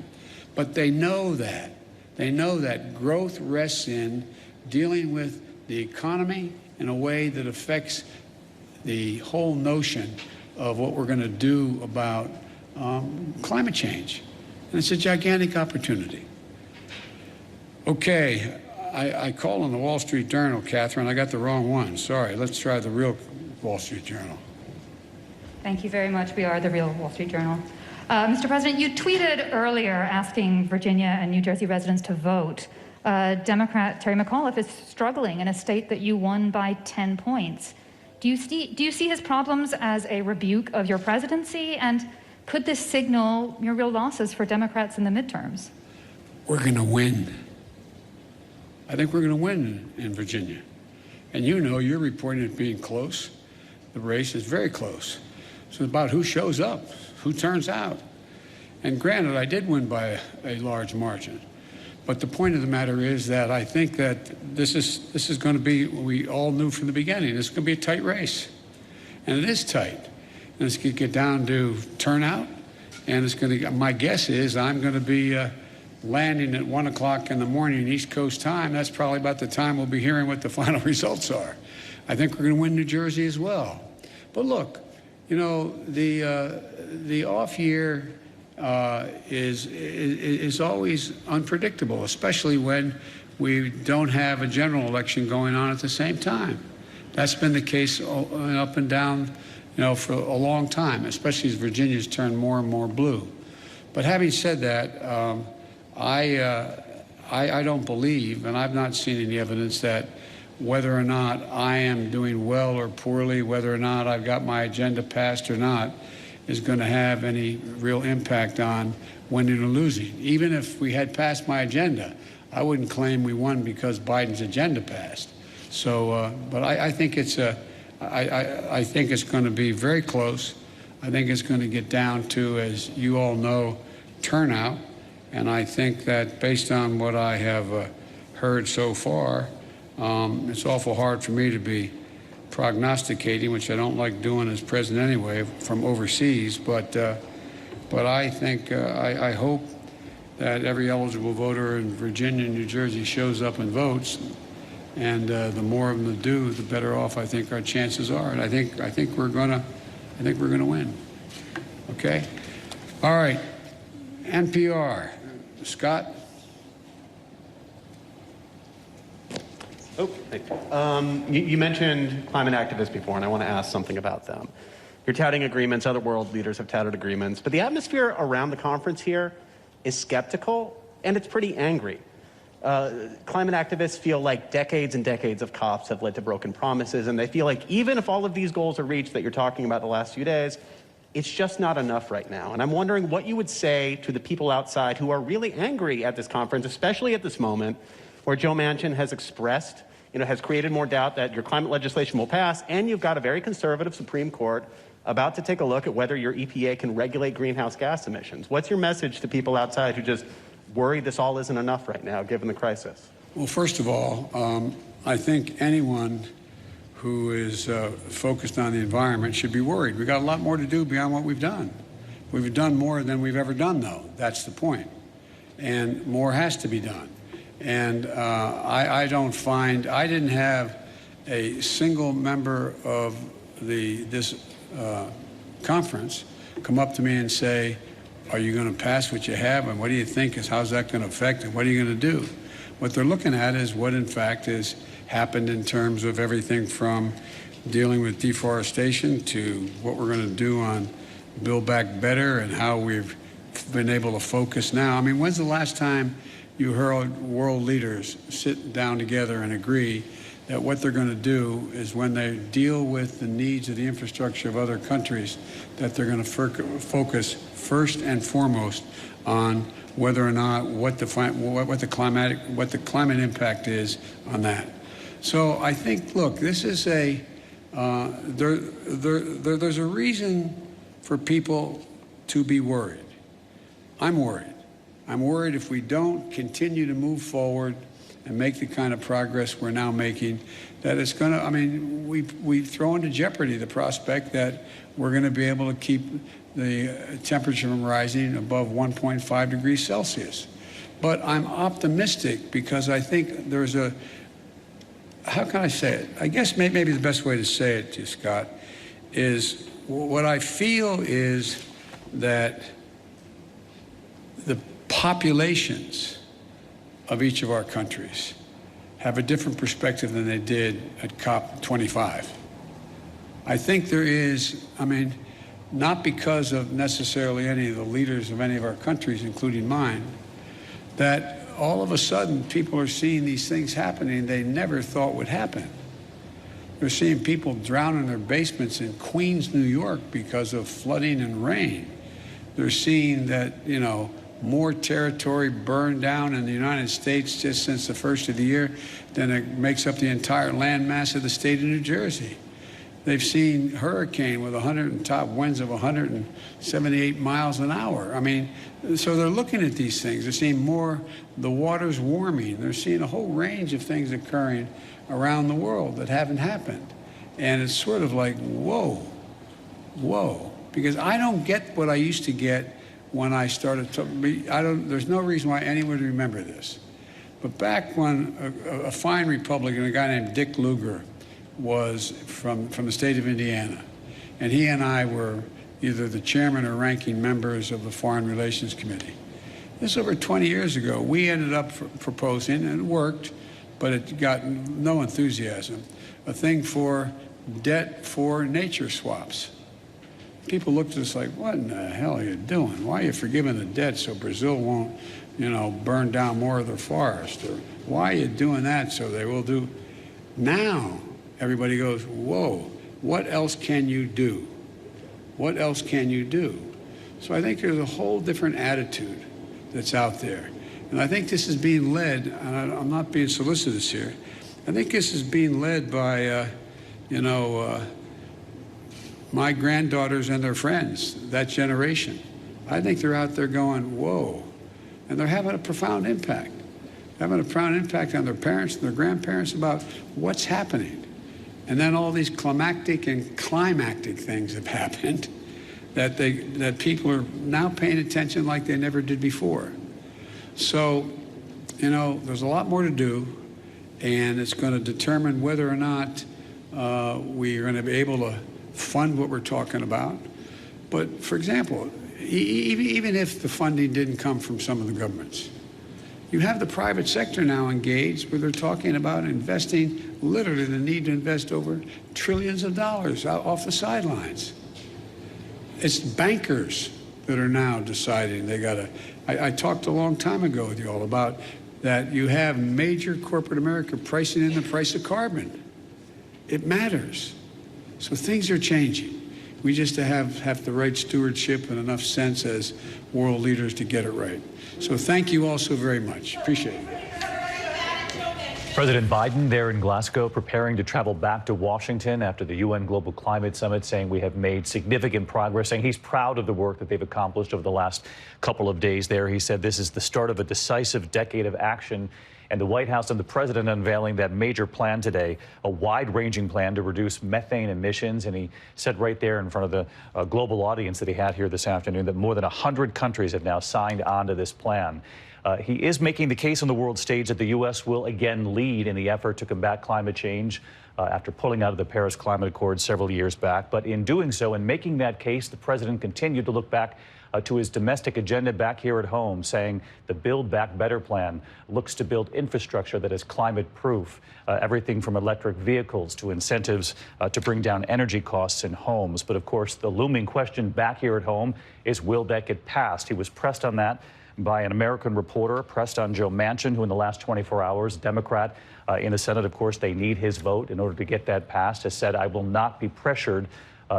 but they know that. They know that growth rests in dealing with the economy in a way that affects the whole notion of what we're going to do about climate change. And it's a gigantic opportunity. Okay, I called on the Wall Street Journal, Catherine. I got the wrong one. Sorry. Let's try the real Wall Street Journal. Thank you very much. We are the real Wall Street Journal. Mr. President, you tweeted earlier asking Virginia and New Jersey residents to vote. Democrat Terry McAuliffe is struggling in a state that you won by 10 points. Do you see his problems as a rebuke of your presidency? And could this signal your real losses for Democrats in the midterms? We're going to win. I think we're going to win in Virginia. And you know, you're reporting it being close. The race is very close. So it's about who shows up, who turns out. And granted, I did win by a large margin. But the point of the matter is that I think that this is going to be, we all knew from the beginning, this is going to be a tight race. And it is tight. And it's going to get down to turnout. And it's going to, my guess is I'm going to be landing at 1 o'clock in the morning East Coast time. That's probably about the time we'll be hearing what the final results are. I think we're going to win New Jersey as well. But look, you know, the off year is always unpredictable, especially when we don't have a general election going on at the same time. That's been the case up and down, you know, for a long time, especially as Virginia's turned more and more blue. But having said that, I don't believe, and I've not seen any evidence that whether or not I am doing well or poorly, whether or not I've got my agenda passed or not, is going to have any real impact on winning or losing. Even if we had passed my agenda, I wouldn't claim we won because Biden's agenda passed. So, but I think it's I think it's going to be very close. I think it's going to get down to, as you all know, turnout. And I think that based on what I have heard so far, it's awful hard for me to be prognosticating, which I don't like doing as president anyway, from overseas. But I think, I hope that every eligible voter in Virginia and New Jersey shows up and votes. And the more of them that do, the better off I think our chances are. And I think we're gonna win. Okay? All right. NPR. Scott? Oh, thank you. You mentioned climate activists before, and I want to ask something about them. You're touting agreements. Other world leaders have touted agreements. But the atmosphere around the conference here is skeptical, and it's pretty angry. Climate activists feel like decades and decades of COPs have led to broken promises, and they feel like even if all of these goals are reached that you're talking about the last few days, it's just not enough right now. And I'm wondering what you would say to the people outside who are really angry at this conference, especially at this moment where Joe Manchin has expressed, has created more doubt that your climate legislation will pass, and you've got a very conservative Supreme Court about to take a look at whether your EPA can regulate greenhouse gas emissions. What's your message to people outside who just worry this all isn't enough right now, given the crisis? Well, first of all, I think anyone who is focused on the environment should be worried. We've got a lot more to do beyond what we've done. We've done more than we've ever done, though. That's the point. And more has to be done. And I didn't have a single member of this conference come up to me and say, are you going to pass what you have, and what do you think how's that going to affect, and what are you going to do? What they're looking at is what, in fact, has happened in terms of everything from dealing with deforestation to what we're going to do on Build Back Better and how we've been able to focus now. I mean, when's the last time you heard world leaders sit down together and agree that what they're going to do is when they deal with the needs of the infrastructure of other countries, that they're going to focus first and foremost on whether or not what the climate impact is on that. So I think, look, this is there's a reason for people to be worried. I'm worried. I'm worried if we don't continue to move forward and make the kind of progress we're now making, that it's going to, I mean, we throw into jeopardy the prospect that we're going to be able to keep the temperature from rising above 1.5 degrees Celsius. But I'm optimistic because I think there's how can I say it? I guess maybe the best way to say it to you, Scott, is what I feel is that the populations of each of our countries have a different perspective than they did at COP25. I think there is, I mean, not because of necessarily any of the leaders of any of our countries, including mine, that all of a sudden people are seeing these things happening they never thought would happen. They're seeing people drown in their basements in Queens, New York because of flooding and rain. They're seeing that, you know, more territory burned down in the United States just since the first of the year than it makes up the entire landmass of the state of New Jersey. They've seen hurricane with top winds of 178 miles an hour. I mean, so they're looking at these things. They're seeing more, the water's warming. They're seeing a whole range of things occurring around the world that haven't happened. And it's sort of like, whoa, whoa. Because I don't get what I used to get when I started to, there's no reason why anyone would remember this. But back when a fine Republican, a guy named Dick Lugar, was from the state of Indiana, and he and I were either the chairman or ranking members of the Foreign Relations Committee. This over 20 years ago. We ended up proposing, and it worked, but it got no enthusiasm, a thing for debt for nature swaps. People looked at us like, what in the hell are you doing? Why are you forgiving the debt so Brazil won't, you know, burn down more of their forest? Or why are you doing that so they will do? Now, everybody goes, whoa, what else can you do? What else can you do? So I think there's a whole different attitude that's out there. And I think this is being led, and I'm not being solicitous here, I think this is being led by, my granddaughters and their friends, that generation. I think they're out there going, whoa. And they're having a profound impact. Having a profound impact on their parents and their grandparents about what's happening. And then all these climactic and climactic things have happened that people are now paying attention like they never did before. So, you know, there's a lot more to do, and it's going to determine whether or not we're going to be able to fund what we're talking about. But, for example, even if the funding didn't come from some of the governments, you have the private sector now engaged where they're talking about investing, literally the need to invest over trillions of dollars off the sidelines. It's bankers that are now deciding they got to. I talked a long time ago with you all about that you have major corporate America pricing in the price of carbon. It matters. So things are changing. We just have the right stewardship and enough sense as world leaders to get it right. So thank you all so very much. Appreciate it. President Biden there in Glasgow preparing to travel back to Washington after the UN Global Climate Summit, saying we have made significant progress, saying he's proud of the work that they've accomplished over the last couple of days there. He said this is the start of a decisive decade of action. And the White House and the president unveiling that major plan today, a wide-ranging plan to reduce methane emissions. And he said right there in front of the global audience that he had here this afternoon that more than 100 countries have now signed on to this plan. He is making the case on the world stage that the U.S. will again lead in the effort to combat climate change after pulling out of the Paris Climate Accord several years back. But in doing so, in making that case, the president continued to look back to his domestic agenda back here at home, saying the Build Back Better plan looks to build infrastructure that is climate proof, everything from electric vehicles to incentives to bring down energy costs in homes. But of course, the looming question back here at home is, will that get passed? He was pressed on that by an American reporter, pressed on Joe Manchin, who in the last 24 hours, Democrat in the Senate, of course, they need his vote in order to get that passed, has said, I will not be pressured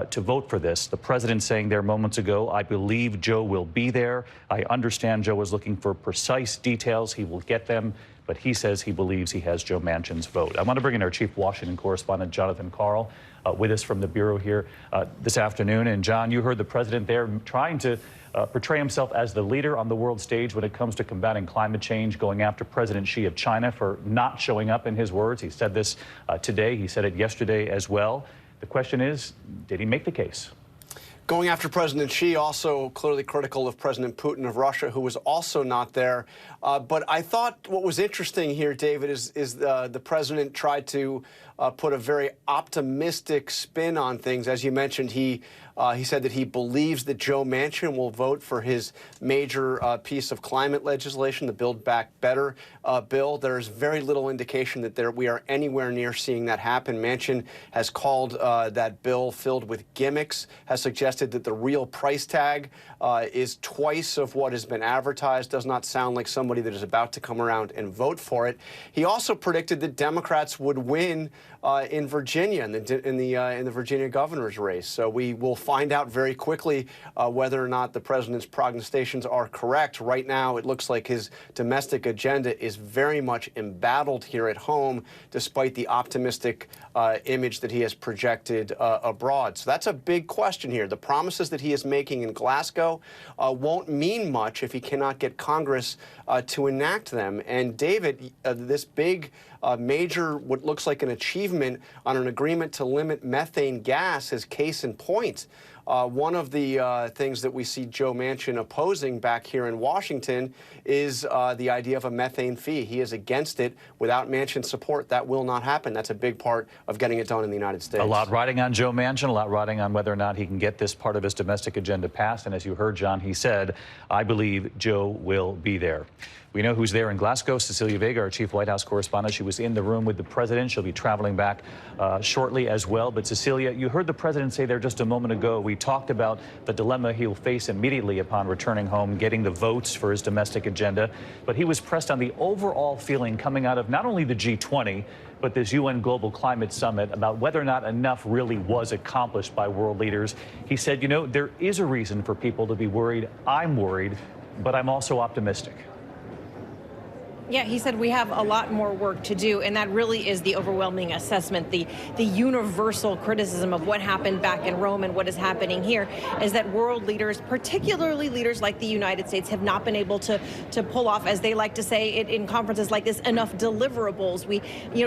to vote for this. The president saying there moments ago, I believe Joe will be there. I understand Joe is looking for precise details. He will get them, but he says he believes he has Joe Manchin's vote. I want to bring in our chief Washington correspondent, Jonathan Karl, with us from the Bureau here this afternoon. And John, you heard the president there trying to portray himself as the leader on the world stage when it comes to combating climate change, going after President Xi of China for not showing up, in his words. He said this today. He said it yesterday as well. The question is, did he make the case? Going after President Xi, also clearly critical of President Putin of Russia, who was also not there. But I thought what was interesting here, David, is the president tried to put a very optimistic spin on things. As you mentioned, he said that he believes that Joe Manchin will vote for his major piece of climate legislation, the Build Back Better bill. There's very little indication that we are anywhere near seeing that happen. Manchin has called that bill filled with gimmicks, has suggested that the real price tag is twice of what has been advertised. Does not sound like somebody that is about to come around and vote for it. He also predicted that Democrats would win in Virginia, in the Virginia governor's race. So we will find out very quickly whether or not the president's prognostications are correct. Right now, it looks like his domestic agenda is very much embattled here at home, despite the optimistic image that he has projected abroad. So that's a big question here. The promises that he is making in Glasgow won't mean much if he cannot get Congress to enact them. And David, this big major, what looks like an achievement on an agreement to limit methane gas is case in point. One of the things that we see Joe Manchin opposing back here in Washington is the idea of a methane fee. He is against it. Without Manchin's support, that will not happen. That's a big part of getting it done in the United States. A lot riding on Joe Manchin, a lot riding on whether or not he can get this part of his domestic agenda passed. And as you heard, John, he said, I believe Joe will be there. We know who's there in Glasgow. Cecilia Vega, our chief White House correspondent. She was in the room with the president. She'll be traveling back shortly as well. But Cecilia, you heard the president say there just a moment ago, we talked about the dilemma he'll face immediately upon returning home, getting the votes for his domestic agenda. But he was pressed on the overall feeling coming out of not only the G20, but this UN Global Climate Summit about whether or not enough really was accomplished by world leaders. He said, you know, there is a reason for people to be worried. I'm worried, but I'm also optimistic. Yeah, he said we have a lot more work to do, and that really is the overwhelming assessment. The universal criticism of what happened back in Rome and what is happening here is that world leaders, particularly leaders like the United States, have not been able to pull off, as they like to say in conferences like this, enough deliverables.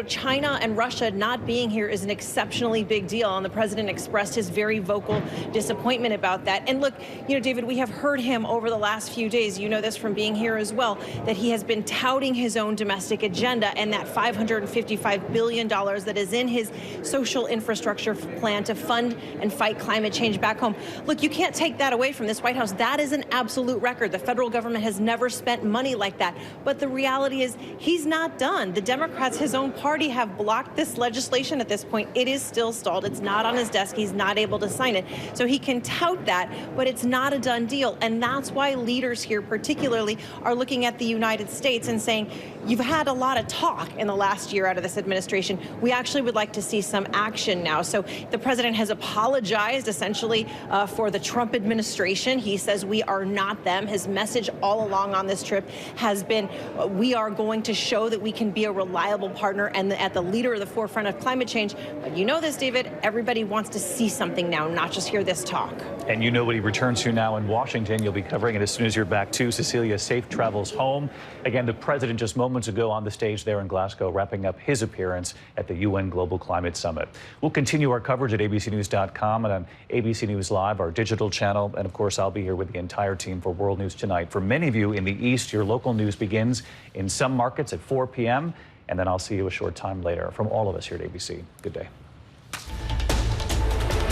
China and Russia not being here is an exceptionally big deal, and the president expressed his very vocal disappointment about that. And look, David, we have heard him over the last few days, you know this from being here as well, that he has been touting his own domestic agenda and that $555 billion that is in his social infrastructure plan to fund and fight climate change back home. Look, you can't take that away from this White House. That is an absolute record. The federal government has never spent money like that. But the reality is he's not done. The Democrats, his own party, have blocked this legislation at this point. It is still stalled. It's not on his desk. He's not able to sign it. So he can tout that, but it's not a done deal. And that's why leaders here particularly are looking at the United States and saying, you've had a lot of talk in the last year out of this administration. We actually would like to see some action now. So the president has apologized essentially for the Trump administration. He says we are not them. His message all along on this trip has been we are going to show that we can be a reliable partner and at the leader of the forefront of climate change. But you know this, David, everybody wants to see something now, not just hear this talk. And you know what he returns to now in Washington. You'll be covering it as soon as you're back too. Cecilia, safe travels home. Again, the president just moments ago on the stage there in Glasgow, wrapping up his appearance at the UN Global Climate Summit. We'll continue our coverage at abcnews.com and on ABC News Live, our digital channel. And of course, I'll be here with the entire team for World News Tonight. For many of you in the East, your local news begins in some markets at 4 p.m. And then I'll see you a short time later. From all of us here at ABC, good day.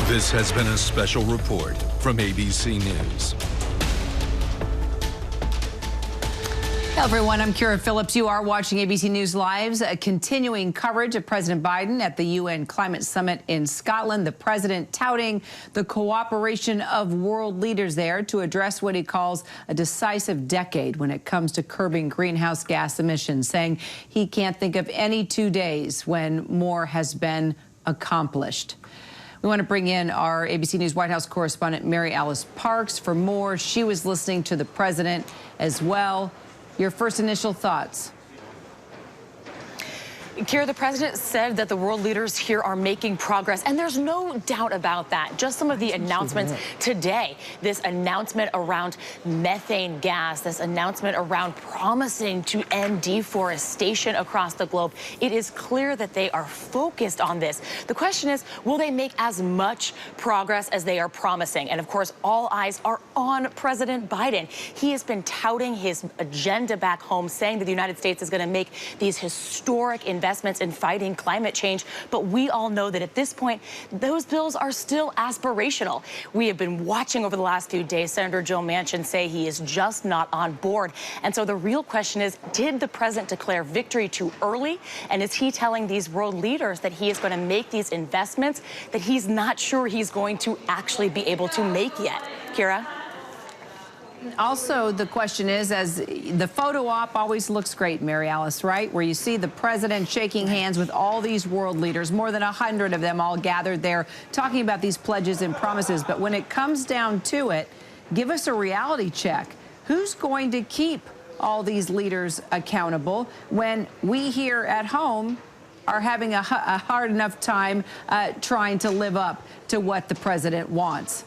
This has been a special report from ABC News. Hello, everyone. I'm Kira Phillips. You are watching ABC News Live's continuing coverage of President Biden at the UN Climate Summit in Scotland. The president touting the cooperation of world leaders there to address what he calls a decisive decade when it comes to curbing greenhouse gas emissions, saying he can't think of any 2 days when more has been accomplished. We want to bring in our ABC News White House correspondent, Mary Alice Parks, for more. She was listening to the president as well. Your first initial thoughts? Kira, the president said that the world leaders here are making progress, and there's no doubt about that. Just some of the announcements today, this announcement around methane gas, this announcement around promising to end deforestation across the globe. It is clear that they are focused on this. The question is, will they make as much progress as they are promising? And of course, all eyes are on President Biden. He has been touting his agenda back home, saying that the United States is going to make these historic investments in fighting climate change. But we all know that at this point, those bills are still aspirational. We have been watching over the last few days Senator Joe Manchin say he is just not on board. And so the real question is, did the president declare victory too early? And is he telling these world leaders that he is going to make these investments that he's not sure he's going to actually be able to make yet? Kira? Also, the question is, as the photo op always looks great, Mary Alice, right? Where you see the president shaking hands with all these world leaders, more than 100 of them all gathered there talking about these pledges and promises. But when it comes down to it, give us a reality check. Who's going to keep all these leaders accountable when we here at home are having a hard enough time trying to live up to what the president wants?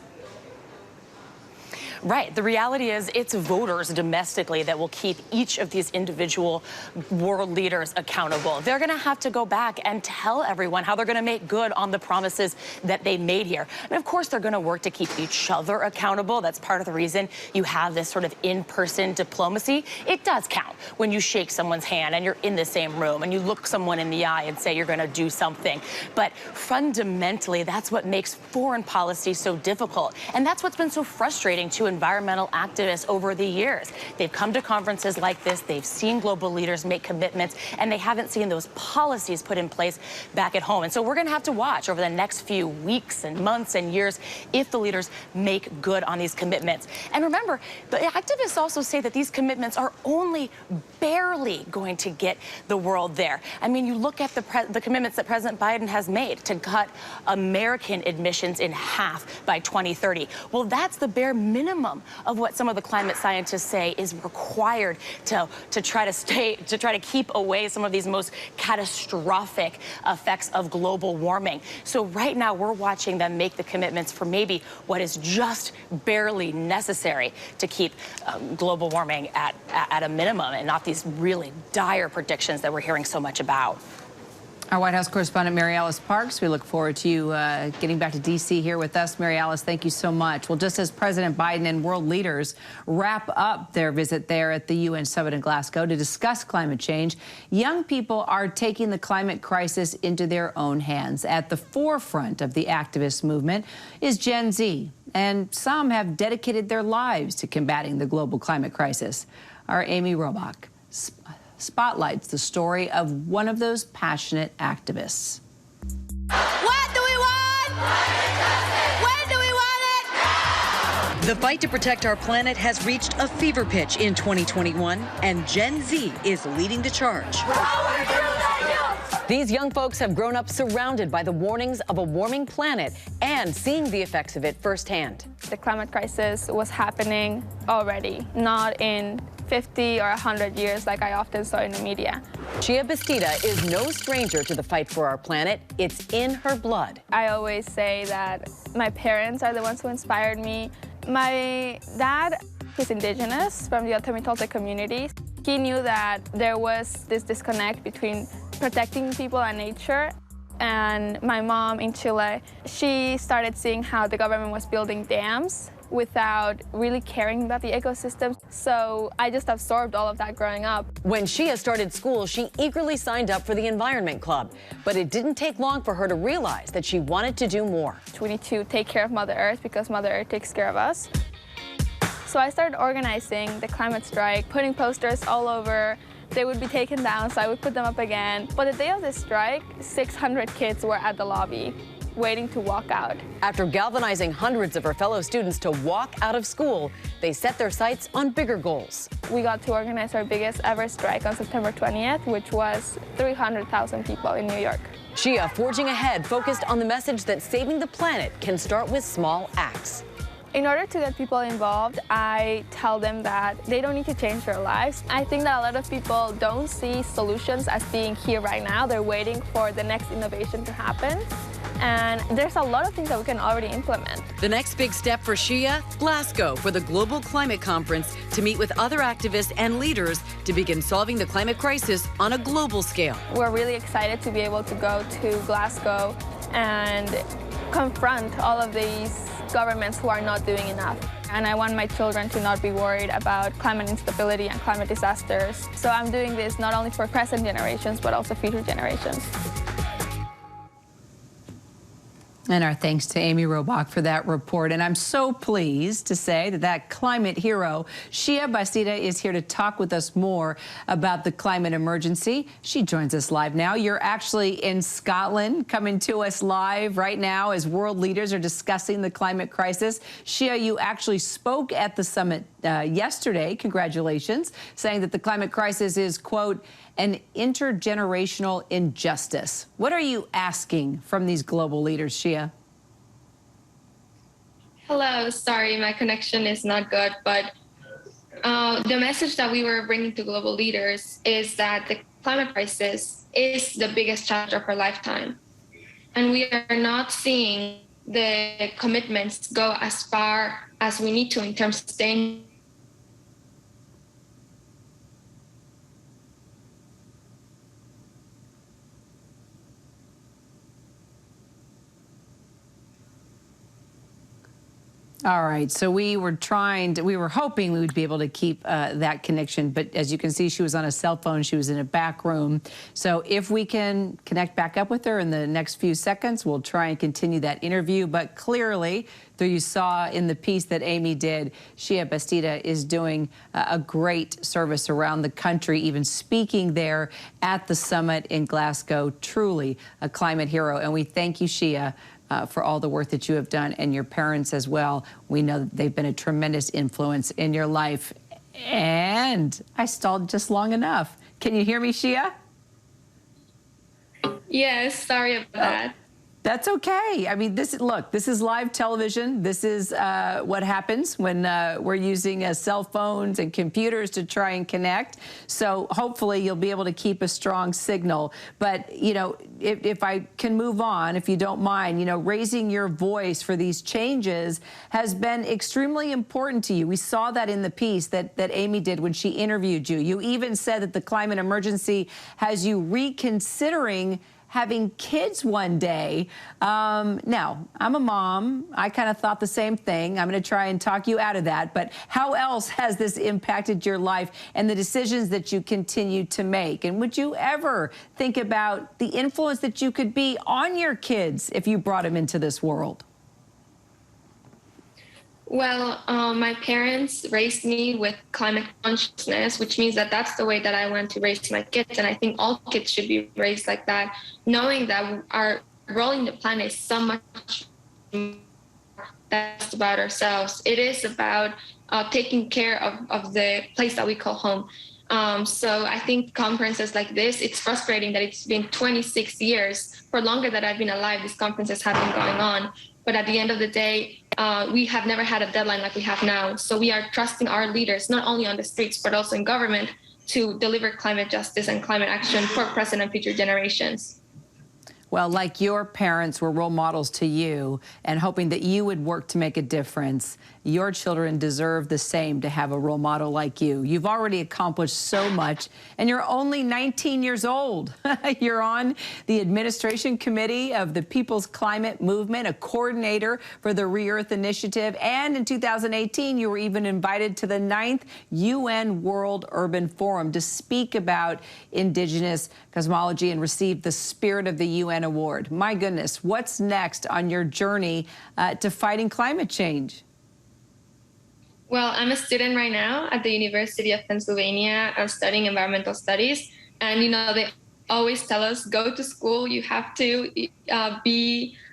Right. The reality is it's voters domestically that will keep each of these individual world leaders accountable. They're going to have to go back and tell everyone how they're going to make good on the promises that they made here. And of course, they're going to work to keep each other accountable. That's part of the reason you have this sort of in-person diplomacy. It does count when you shake someone's hand and you're in the same room and you look someone in the eye and say you're going to do something. But fundamentally, that's what makes foreign policy so difficult. And that's what's been so frustrating to environmental activists over the years. They've come to conferences like this, they've seen global leaders make commitments, and they haven't seen those policies put in place back at home. And so we're going to have to watch over the next few weeks and months and years if the leaders make good on these commitments. And remember, the activists also say that these commitments are only barely going to get the world there. I mean, you look at the commitments that President Biden has made to cut American emissions in half by 2030. Well, that's the bare minimum of what some of the climate scientists say is required to try to keep away some of these most catastrophic effects of global warming. So right now we're watching them make the commitments for maybe what is just barely necessary to keep global warming at a minimum and not these really dire predictions that we're hearing so much about. Our White House correspondent, Mary Alice Parks, we look forward to you getting back to D.C. here with us. Mary Alice, thank you so much. Well, just as President Biden and world leaders wrap up their visit there at the UN summit in Glasgow to discuss climate change, young people are taking the climate crisis into their own hands. At the forefront of the activist movement is Gen Z, and some have dedicated their lives to combating the global climate crisis. Our Amy Robach spotlights the story of one of those passionate activists. What do we want? When do we want it? The fight to protect our planet has reached a fever pitch in 2021, and Gen Z is leading the charge. These young folks have grown up surrounded by the warnings of a warming planet and seeing the effects of it firsthand. The climate crisis was happening already, not in 50 or 100 years like I often saw in the media. Chia Bastida is no stranger to the fight for our planet. It's in her blood. I always say that my parents are the ones who inspired me. My dad is indigenous from the Otomi community. He knew that there was this disconnect between protecting people and nature. And my mom in Chile, she started seeing how the government was building dams without really caring about the ecosystem. So I just absorbed all of that growing up. When Chia started school, she eagerly signed up for the Environment Club. But it didn't take long for her to realize that she wanted to do more. We need to take care of Mother Earth because Mother Earth takes care of us. So I started organizing the climate strike, putting posters all over. They would be taken down, so I would put them up again. But the day of the strike, 600 kids were at the lobby waiting to walk out. After galvanizing hundreds of her fellow students to walk out of school, they set their sights on bigger goals. We got to organize our biggest ever strike on September 20th, which was 300,000 people in New York. Chia, forging ahead, focused on the message that saving the planet can start with small acts. In order to get people involved, I tell them that they don't need to change their lives. I think that a lot of people don't see solutions as being here right now. They're waiting for the next innovation to happen. And there's a lot of things that we can already implement. The next big step for Shia, Glasgow for the Global Climate Conference to meet with other activists and leaders to begin solving the climate crisis on a global scale. We're really excited to be able to go to Glasgow and confront all of these governments who are not doing enough. And I want my children to not be worried about climate instability and climate disasters. So I'm doing this not only for present generations, but also future generations. And our thanks to Amy Robach for that report. And I'm so pleased to say that climate hero, Shia Bastida, is here to talk with us more about the climate emergency. She joins us live now. You're actually in Scotland, coming to us live right now as world leaders are discussing the climate crisis. Shia, you actually spoke at the summit yesterday, congratulations, saying that the climate crisis is, quote, an intergenerational injustice. What are you asking from these global leaders, Shia? Hello, sorry, my connection is not good, but the message that we were bringing to global leaders is that the climate crisis is the biggest challenge of our lifetime. And we are not seeing the commitments go as far as we need to in terms of staying. All right, so we were hoping we would be able to keep that connection, but as you can see, she was on a cell phone, she was in a back room. So if we can connect back up with her in the next few seconds, we'll try and continue that interview. But clearly, though you saw in the piece that Amy did, Shia Bastida is doing a great service around the country, even speaking there at the summit in Glasgow, truly a climate hero. And we thank you, Shia, for all the work that you have done, and your parents as well. We know that they've been a tremendous influence in your life. And I stalled just long enough. Can you hear me, Shia? Yes, sorry about that. That's okay. I mean, this is live television. This is what happens when we're using cell phones and computers to try and connect. So hopefully you'll be able to keep a strong signal. But, you know, if I can move on, if you don't mind, you know, raising your voice for these changes has been extremely important to you. We saw that in the piece that Amy did when she interviewed you. You even said that the climate emergency has you reconsidering having kids one day. Now, I'm a mom. I kind of thought the same thing. I'm going to try and talk you out of that. But how else has this impacted your life and the decisions that you continue to make? And would you ever think about the influence that you could be on your kids if you brought them into this world? Well, my parents raised me with climate consciousness, which means that that's the way that I want to raise my kids. And I think all kids should be raised like that, knowing that our role in the planet is so much that's about ourselves. It is about taking care of the place that we call home. So I think conferences like this, it's frustrating that it's been 26 years. For longer that I've been alive, these conferences have been going on. But at the end of the day, we have never had a deadline like we have now. So we are trusting our leaders, not only on the streets, but also in government, to deliver climate justice and climate action for present and future generations. Well, like your parents were role models to you and hoping that you would work to make a difference, your children deserve the same, to have a role model like you. You've already accomplished so much, and you're only 19 years old. You're on the administration committee of the People's Climate Movement, a coordinator for the Re-Earth Initiative, and in 2018, you were even invited to the 9th UN World Urban Forum to speak about indigenous cosmology and receive the Spirit of the UN Award. My goodness, what's next on your journey to fighting climate change? Well, I'm a student right now at the University of Pennsylvania. I'm studying environmental studies. And, you know, they always tell us, go to school, you have to get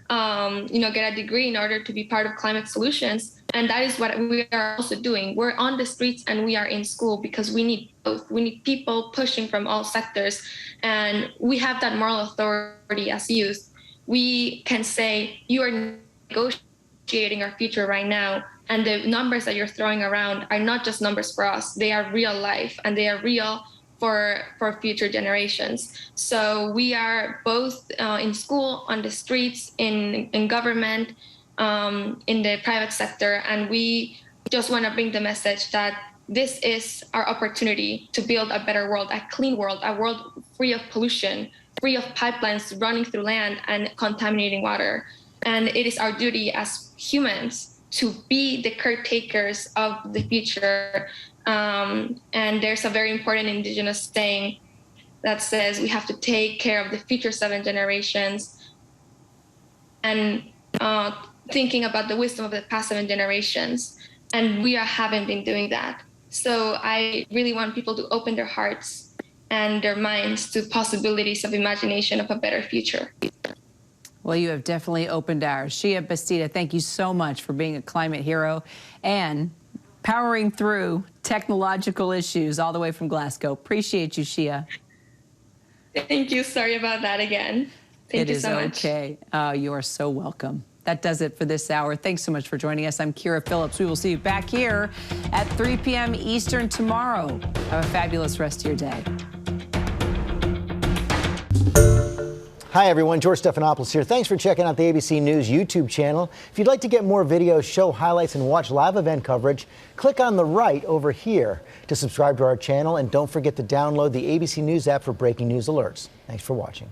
a degree in order to be part of climate solutions. And that is what we are also doing. We're on the streets and we are in school because we need both. We need people pushing from all sectors. And we have that moral authority as youth. We can say, you are negotiating negotiating our future right now. And the numbers that you're throwing around are not just numbers for us. They are real life, and they are real for future generations. So we are both in school, on the streets, in government, in the private sector, and we just want to bring the message that this is our opportunity to build a better world, a clean world, a world free of pollution, free of pipelines running through land and contaminating water. And it is our duty as humans to be the caretakers of the future. And there's a very important indigenous saying that says we have to take care of the future 7 generations, and thinking about the wisdom of the past 7 generations. And we haven't been doing that. So I really want people to open their hearts and their minds to possibilities of imagination of a better future. Well, you have definitely opened ours. Shia Bastida, thank you so much for being a climate hero and powering through technological issues all the way from Glasgow. Appreciate you, Shia. Thank you. Sorry about that again. Thank you so much. It is okay. You are so welcome. That does it for this hour. Thanks so much for joining us. I'm Kira Phillips. We will see you back here at 3 p.m. Eastern tomorrow. Have a fabulous rest of your day. Hi, everyone. George Stephanopoulos here. Thanks for checking out the ABC News YouTube channel. If you'd like to get more videos, show highlights, and watch live event coverage, click on the right over here to subscribe to our channel. And don't forget to download the ABC News app for breaking news alerts. Thanks for watching.